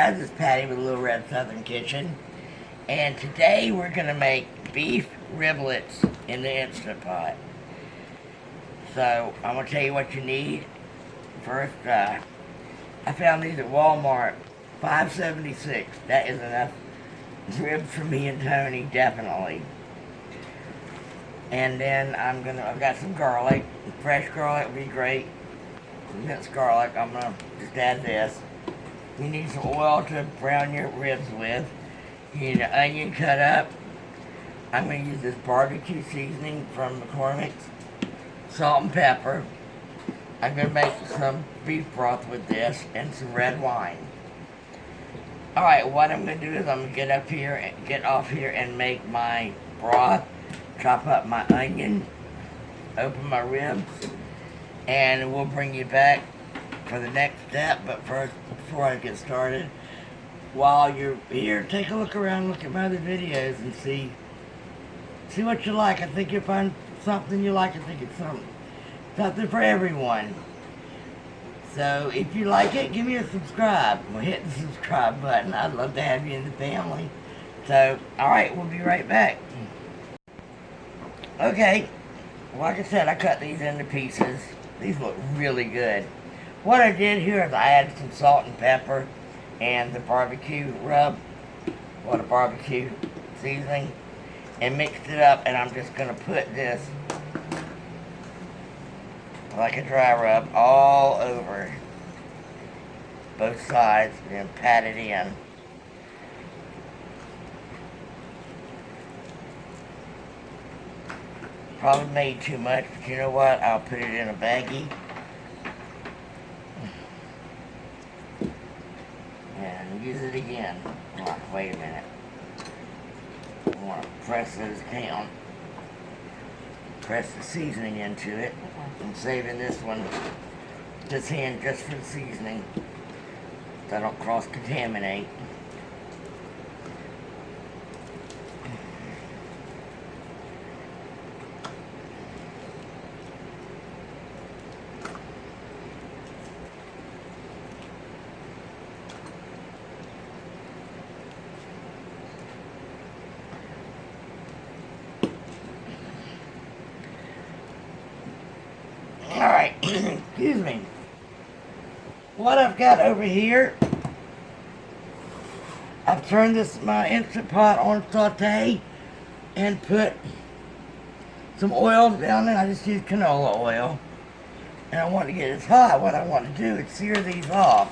guys, it's Patty with Little Red Southern Kitchen, and today we're going to make beef riblets in the Instant Pot. So, I'm going to tell you what you need. First, I found these at Walmart, $5.76. That is enough ribs for me and Tony, definitely. And then I've got some garlic. Fresh garlic would be great. Some minced garlic, I'm going to just add this. You need some oil to brown your ribs with. You need an onion cut up. I'm going to use this barbecue seasoning from McCormick's. Salt and pepper. I'm going to make some beef broth with this and some red wine. Alright, what I'm going to do is I'm going to get off here and make my broth. Chop up my onion. Open my ribs. And we'll bring you back for the next step. But first, before I get started, while you're here, take a look around, look at my other videos and see what you like. I think you'll find something you like. I think it's something for everyone. So if you like it, give me a subscribe. Well, hit the subscribe button. I'd love to have you in the family. So, alright, we'll be right back. Okay, like I said, I cut these into pieces. These look really good. What I did here is I added some salt and pepper and the barbecue rub, or the barbecue seasoning, and mixed it up, and I'm just going to put this like a dry rub all over both sides and pat it in. Probably made too much, but you know what? I'll put it in a baggie. And use it again. Oh, wait a minute. I want to press those down. Press the seasoning into it. I'm saving this hand just for the seasoning, so I don't cross-contaminate. Alright, excuse me. What I've got over here, I've turned my Instant Pot on saute and put some oil down there. I just use canola oil. And I want to get it hot. What I want to do is sear these off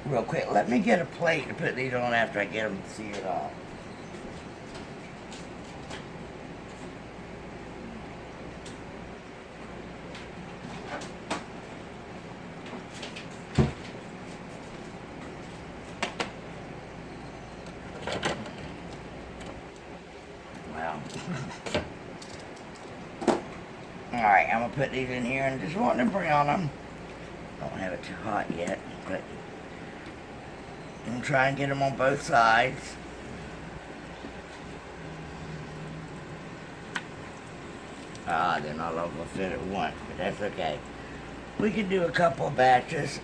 real quick. Let me get a plate to put these on after I get them seared off. Alright, I'm going to put these in here and just want to brown them. Don't have it too hot yet, but I'm going to try and get them on both sides. They're not all going to fit at once, but that's okay. We can do a couple of batches.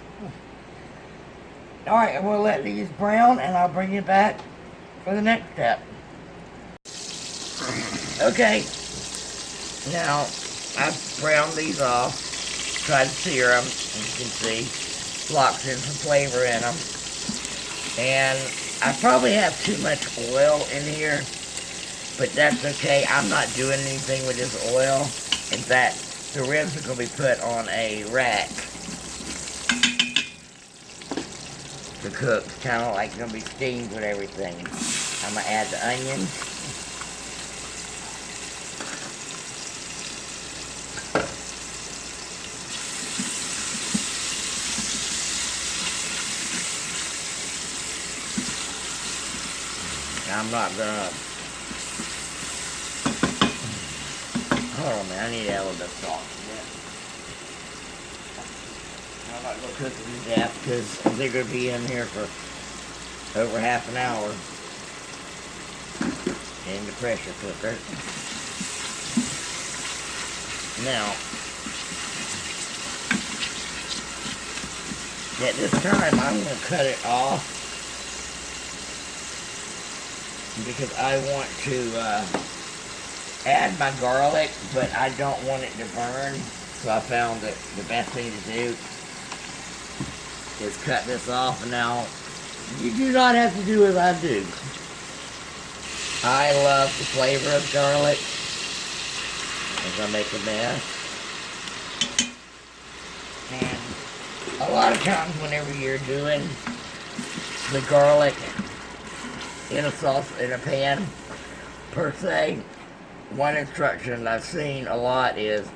Alright, we'll let these brown and I'll bring you back for the next step. Okay, now I've browned these off, tried to sear them, as you can see, locks in some flavor in them, and I probably have too much oil in here, but that's okay. I'm not doing anything with this oil. In fact, the ribs are going to be put on a rack to cook, kind of like going to be steamed with everything. I'm going to add the onions. I'm not gonna, hold on a minute, I need to add a little bit of salt. I'm not gonna cook these to death because they're gonna be in here for over half an hour in the pressure cooker. Now, at this time, I'm gonna cut it off because I want to add my garlic, but I don't want it to burn. So I found that the best thing to do is cut this off. And now, you do not have to do as I do. I love the flavor of garlic as I make a mess. And a lot of times whenever you're doing the garlic in a sauce, in a pan, per se, one instruction I've seen a lot is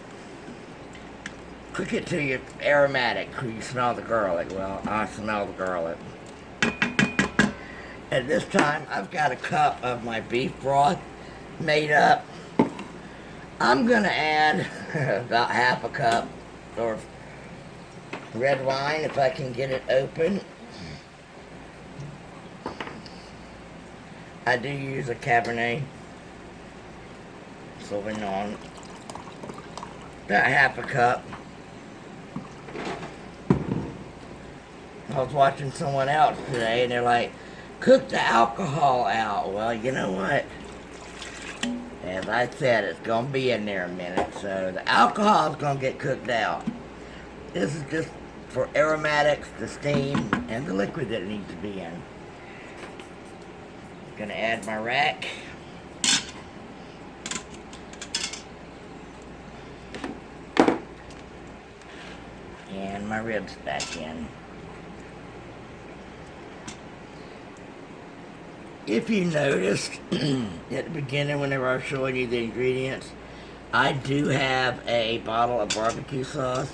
cook it till you're aromatic, till you smell the garlic. Well, I smell the garlic. At this time, I've got a cup of my beef broth made up. I'm gonna add about half a cup of red wine if I can get it open. I do use a Cabernet Sauvignon. About half a cup. I was watching someone else today and they're like, cook the alcohol out. Well, you know what? As I said, it's going to be in there a minute, so the alcohol is going to get cooked out. This is just for aromatics, the steam, and the liquid that it needs to be in. Going to add my rack. And my ribs back in. If you noticed at the beginning whenever I was showing you the ingredients, I do have a bottle of barbecue sauce.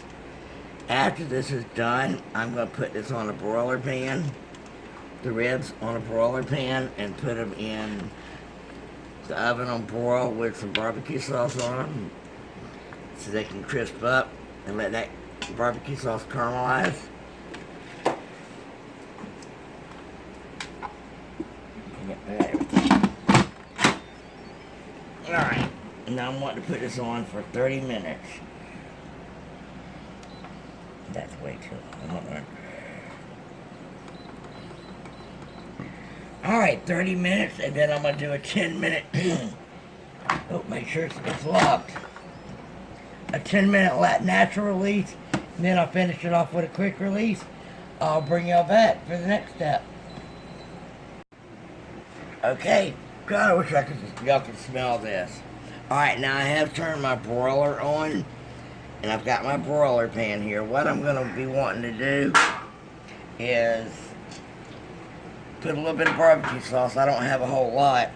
After this is done, I'm going to put this on a broiler pan, the ribs on a broiler pan, and put them in the oven on broil with some barbecue sauce on them so they can crisp up and let that barbecue sauce caramelize. Alright, now I'm wanting to put this on for 30 minutes. That's way too long. Alright, 30 minutes, and then I'm going to do a 10-minute... oh, make sure it's locked. A 10-minute natural release, and then I'll finish it off with a quick release. I'll bring y'all back for the next step. Okay, God, I wish y'all could smell this. Alright, now I have turned my broiler on, and I've got my broiler pan here. What I'm going to be wanting to do is put a little bit of barbecue sauce. I don't have a whole lot,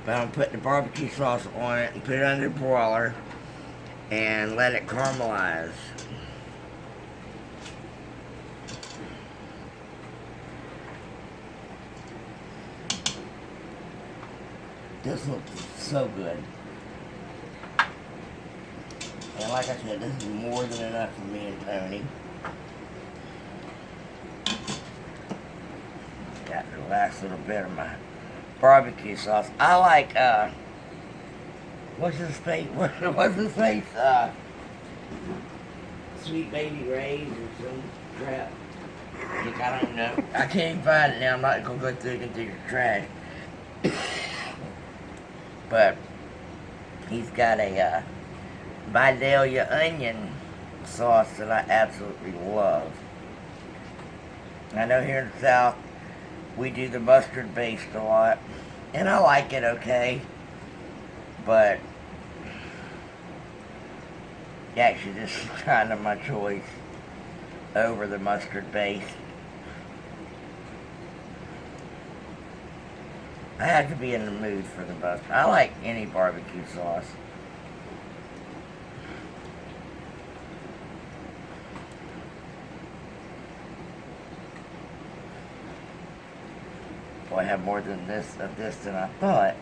but I'm putting the barbecue sauce on it and put it under the broiler and let it caramelize. This looks so good. And like I said, this is more than enough for me and Tony. Got the last little bit of my barbecue sauce. I like, what's his face? What's his face? Sweet Baby Ray's or some crap. I don't know. I can't even find it now. I'm not going to go through the trash. But he's got a Vidalia onion sauce that I absolutely love. I know here in the South we do the mustard based a lot, and I like it okay, but actually this is kind of my choice over the mustard based. I have to be in the mood for the mustard. I like any barbecue sauce. Boy, I have more than this of this than I thought.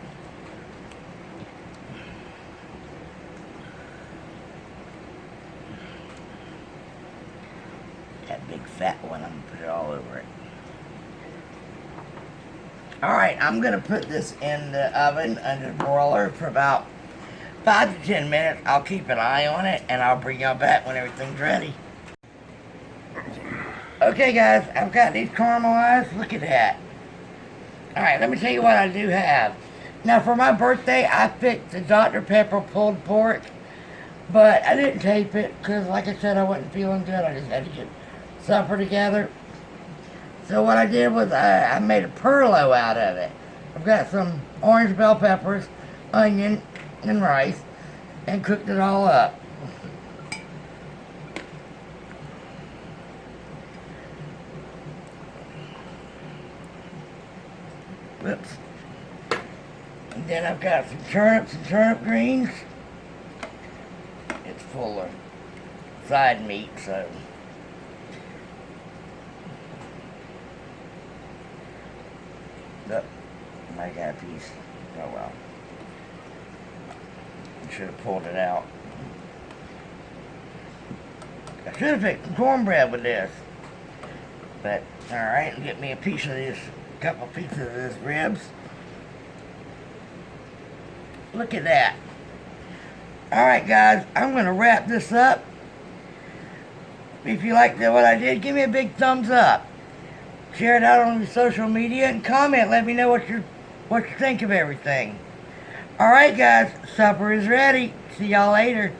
That big fat one, I'm gonna put it all over it. Alright, I'm going to put this in the oven under the broiler for about 5 to 10 minutes. I'll keep an eye on it, and I'll bring y'all back when everything's ready. Okay, guys, I've got these caramelized. Look at that. Alright, let me tell you what I do have. Now, for my birthday, I picked the Dr. Pepper pulled pork, but I didn't tape it because, like I said, I wasn't feeling good. I just had to get supper together. So what I did was I made a perlo out of it. I've got some orange bell peppers, onion, and rice, and cooked it all up. Whoops. And then I've got some turnips and turnip greens. It's full of side meat, so. Look, I got a piece. Oh well. I should have pulled it out. I should have picked some cornbread with this. But, alright, get me a piece of this, couple pieces of this ribs. Look at that. Alright guys, I'm going to wrap this up. If you liked what I did, give me a big thumbs up. Share it out on your social media and comment. Let me know what you think of everything. Alright guys, supper is ready. See y'all later.